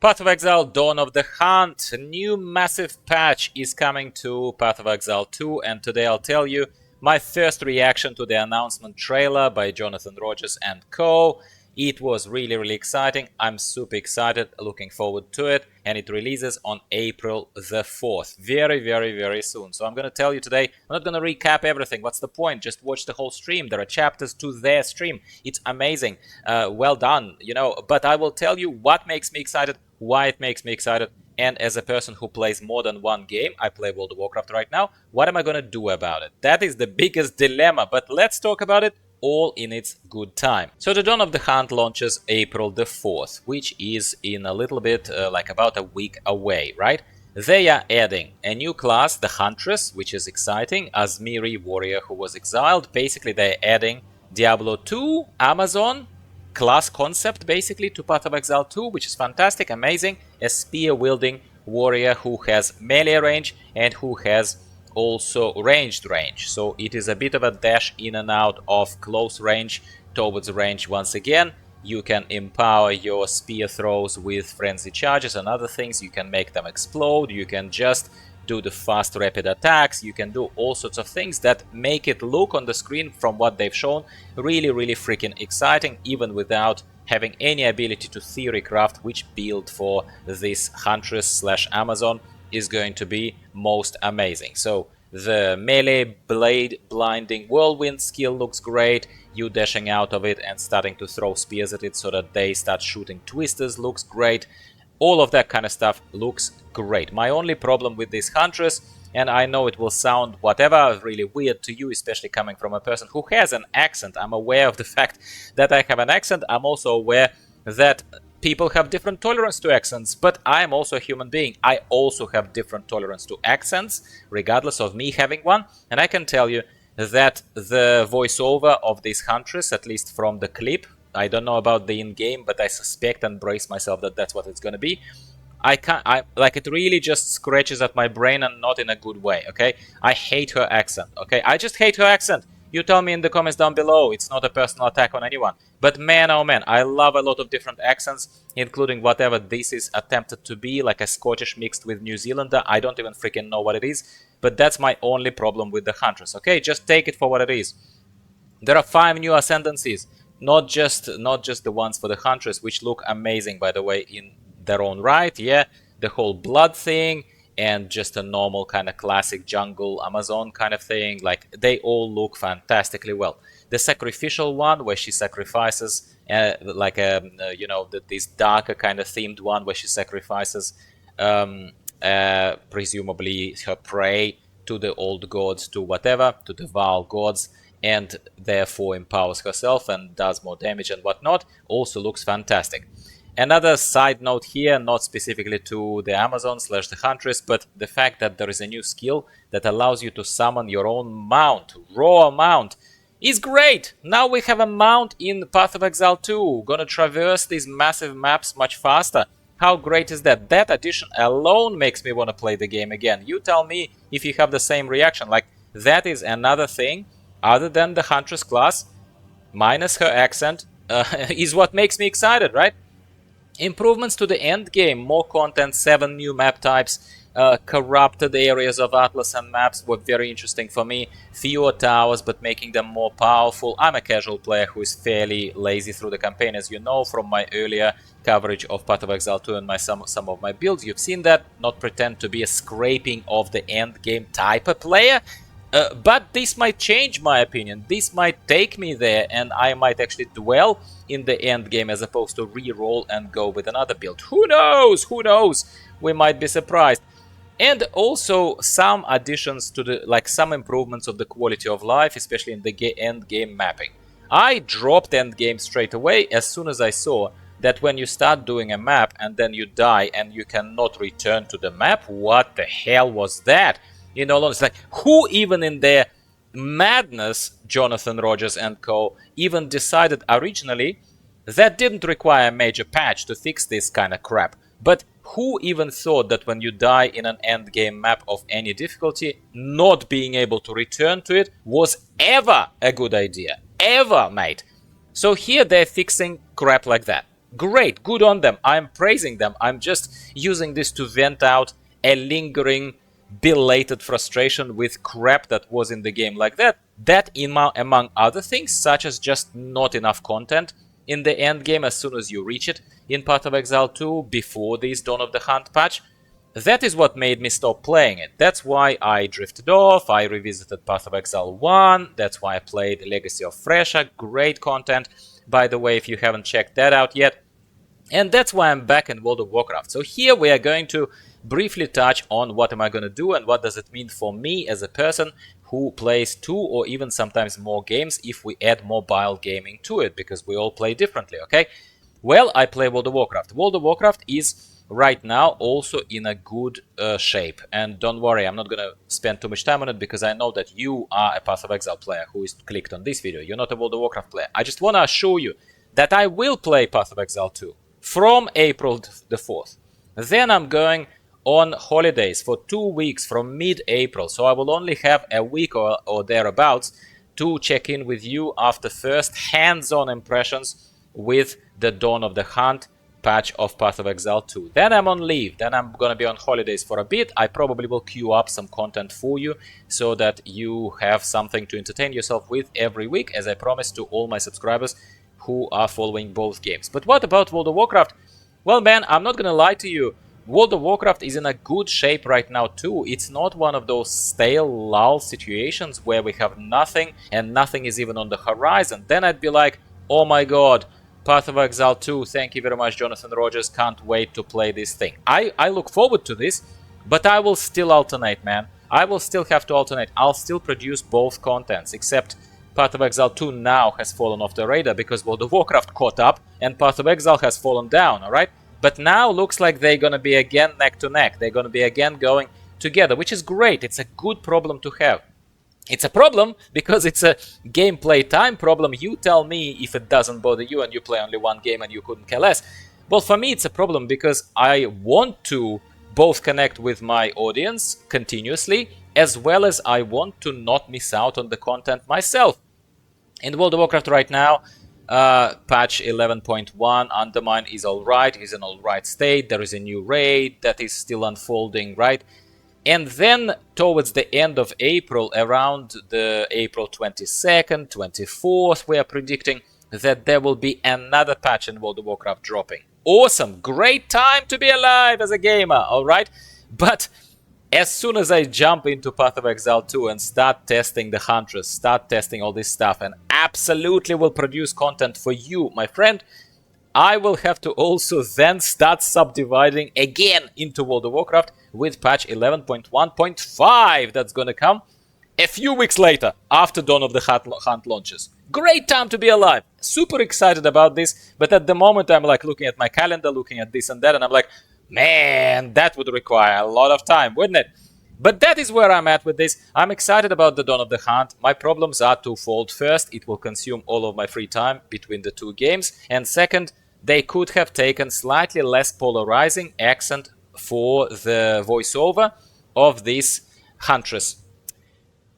Path of Exile Dawn of the Hunt. A new massive patch is coming to Path of Exile 2, and today I'll tell you my first reaction to the announcement trailer by Jonathan Rogers and co. It was really exciting. I'm super excited, looking forward to it, and it releases on April the 4th. Very soon. So I'm going to tell you today, I'm not going to recap everything. What's the point? Just watch the whole stream. There are chapters to their stream. It's amazing. Well done, you know. But I will tell you what makes me excited, why it makes me excited, and as a person who plays more than one game, I play World of Warcraft right now, what am I going to do about it? That is the biggest dilemma, but let's talk about it all in its good time. So the Dawn of the Hunt launches April the 4th, which is in a little bit, like about a week away, right? They are adding a new class, the Huntress, which is exciting, Azmiri warrior who was exiled. Basically, they're adding Diablo 2, Amazon, class concept basically to Path of Exile 2, which is fantastic, amazing. A spear-wielding warrior who has melee range and who has also ranged range. So it is a bit of a dash in and out of close range towards range once again. You can empower your spear throws with frenzy charges and other things. You can make them explode. You can just do the fast rapid attacks. You can do all sorts of things that make it look on the screen from what they've shown really freaking exciting, even without having any ability to theory craft which build for this Huntress slash Amazon is going to be most amazing. So the melee blade blinding whirlwind skill looks great. You dashing out of it and starting to throw spears at it so that they start shooting twisters looks great. All of that kind of stuff looks great. My only problem with this Huntress, and I know it will sound whatever really weird to you, especially coming from a person who has an accent. I'm aware of the fact that I have an accent. I'm also aware that people have different tolerance to accents, but I'm also a human being. I also have different tolerance to accents, regardless of me having one. And I can tell you that the voiceover of this Huntress, at least from the clip, I don't know about the in-game, but I suspect and brace myself that that's what it's gonna be. Like, it really just scratches at my brain, and not in a good way, okay? I hate her accent, okay? I just hate her accent. You tell me in the comments down below. It's not a personal attack on anyone. But man, oh man, I love a lot of different accents, including whatever this is attempted to be, like a Scottish mixed with New Zealander. I don't even freaking know what it is, but that's my only problem with the Huntress, okay? Just take it for what it is. There are 5 new ascendancies, not just the ones for the Huntress, which look amazing, by the way, in their own right, yeah? The whole blood thing, and just a normal kind of classic jungle Amazon kind of thing, like they all look fantastically well. The sacrificial one, where she sacrifices, like you know, this darker kind of themed one where she sacrifices presumably her prey to the old gods, to whatever, to the Vaal gods, and therefore empowers herself and does more damage and whatnot, also looks fantastic. Another side note here, not specifically to the Amazon slash the Huntress, but the fact that there is a new skill that allows you to summon your own mount, raw mount, is great! Now we have a mount in Path of Exile 2, gonna traverse these massive maps much faster. How great is that? That addition alone makes me want to play the game again. You tell me if you have the same reaction. Like, that is another thing, other than the Huntress class, minus her accent, is what makes me excited, right? Improvements to the end game, more content, 7 new map types, corrupted areas of Atlas and maps were very interesting for me. Fewer towers, but making them more powerful. I'm a casual player who is fairly lazy through the campaign, as you know from my earlier coverage of Path of Exile 2 and some of my builds. You've seen that. Not pretend to be a scraping of the end game type of player. But this might change my opinion. This might take me there, and I might actually dwell in the end game as opposed to re-roll and go with another build. Who knows? Who knows? We might be surprised. And also some additions to the, like some improvements of the quality of life, especially in the end game mapping. I dropped end game straight away as soon as I saw that when you start doing a map and then you die and you cannot return to the map, what the hell was that? You know, it's like, who even in their madness, Jonathan Rogers and co, even decided originally that didn't require a major patch to fix this kind of crap. But who even thought that when you die in an endgame map of any difficulty, not being able to return to it was ever a good idea? Ever, mate. So here they're fixing crap like that. Great, good on them. I'm praising them. I'm just using this to vent out a lingering, belated frustration with crap that was in the game like that. That, among other things, such as just not enough content in the end game as soon as you reach it in Path of Exile 2 before this Dawn of the Hunt patch. That is what made me stop playing it. That's why I drifted off, I revisited Path of Exile 1, that's why I played Legacy of Fresha, great content, by the way, if you haven't checked that out yet. And that's why I'm back in World of Warcraft. So here we are going to briefly touch on what am I going to do and what does it mean for me as a person who plays 2 or even sometimes more games if we add mobile gaming to it, because we all play differently, okay? Well, I play World of Warcraft. World of Warcraft is right now also in a good shape. And don't worry, I'm not going to spend too much time on it because I know that you are a Path of Exile player who is clicked on this video. You're not a World of Warcraft player. I just want to assure you that I will play Path of Exile 2 from April the 4th. Then I'm going on holidays for 2 weeks from mid-April. So I will only have a week or thereabouts to check in with you after first hands-on impressions with the Dawn of the Hunt patch of Path of Exile 2. Then I'm on leave, then I'm gonna be on holidays for a bit. I probably will queue up some content for you so that you have something to entertain yourself with every week, as I promised to all my subscribers who are following both games. But what about World of Warcraft? Well, man, I'm not gonna lie to you. World of Warcraft is in a good shape right now too. It's not one of those stale lull situations where we have nothing and nothing is even on the horizon. Then I'd be like, oh my god, Path of Exile 2, thank you very much, Jonathan Rogers, can't wait to play this thing. I look forward to this, but I will still alternate, man. I will still have to alternate. I'll still produce both contents, except Path of Exile 2 now has fallen off the radar because World of Warcraft caught up and Path of Exile has fallen down, alright? But now looks like they're gonna be again neck to neck. They're gonna be again going together, which is great. It's a good problem to have. It's a problem because it's a gameplay time problem. You tell me if it doesn't bother you and you play only one game and you couldn't care less. Well, for me it's a problem because I want to both connect with my audience continuously, as well as I want to not miss out on the content myself. In World of Warcraft right now, patch 11.1, Undermine is alright, is in alright state. There is a new raid that is still unfolding, right? And then towards the end of April, around the April 22nd, 24th, we are predicting that there will be another patch in World of Warcraft dropping. Awesome! Great time to be alive as a gamer, alright? But as soon as I jump into Path of Exile 2 and start testing the Huntress, start testing all this stuff, and absolutely will produce content for you, my friend, I will have to also then start subdividing again into World of Warcraft with patch 11.1.5 that's gonna come a few weeks later, after Dawn of the Hunt launches. Great time to be alive! Super excited about this, but at the moment I'm like looking at my calendar, looking at this and that, and I'm like, man, that would require a lot of time, wouldn't it? But that is where I'm at with this. I'm excited about the Dawn of the Hunt. My problems are twofold. First, it will consume all of my free time between the two games. And second, they could have taken slightly less polarizing accent for the voiceover of this Huntress.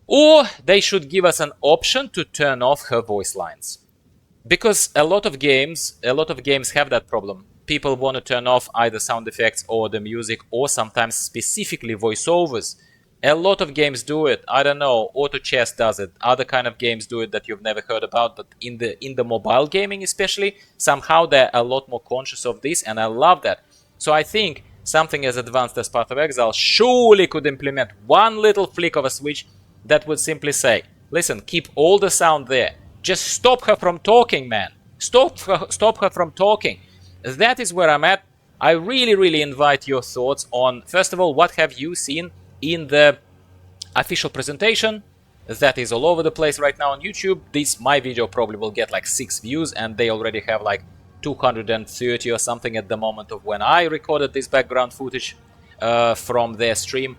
Or they should give us an option to turn off her voice lines. Because a lot of games have that problem. People want to turn off either sound effects or the music, or sometimes specifically voiceovers. A lot of games do it. I don't know, Auto Chess does it. Other kind of games do it that you've never heard about, but in the mobile gaming especially, somehow they're a lot more conscious of this, and I love that. So I think something as advanced as Path of Exile surely could implement one little flick of a switch that would simply say, listen, keep all the sound there. Just stop her from talking, man. Stop her from talking. That is where I'm at. I really invite your thoughts on, first of all, what have you seen in the official presentation that is all over the place right now on YouTube. My video probably will get like 6 views, and they already have like 230 or something at the moment of when I recorded this background footage from their stream.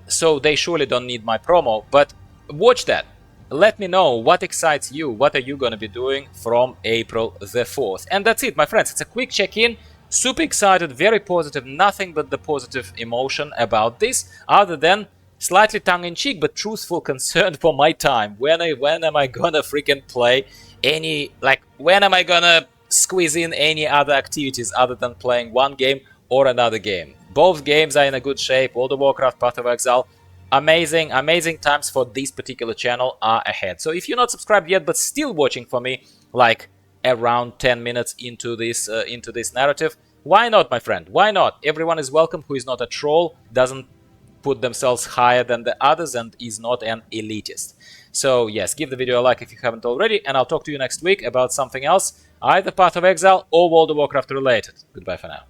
So they surely don't need my promo, but watch that. Let me know what excites you, what are you going to be doing from April the 4th. And that's it, my friends. It's a quick check-in. Super excited, very positive, nothing but the positive emotion about this, other than slightly tongue-in-cheek but truthful concern for my time. When am I gonna freaking play any, like, when am I gonna squeeze in any other activities other than playing one game or another game. Both games are in a good shape. World of Warcraft, Path of Exile, amazing, amazing times for this particular channel are ahead. So if you're not subscribed yet but still watching for me, like around 10 minutes into this narrative, why not, my friend? Why not? Everyone is welcome who is not a troll, doesn't put themselves higher than the others, and is not an elitist. So yes, give the video a like if you haven't already, and I'll talk to you next week about something else, either Path of Exile or World of Warcraft related. Goodbye for now.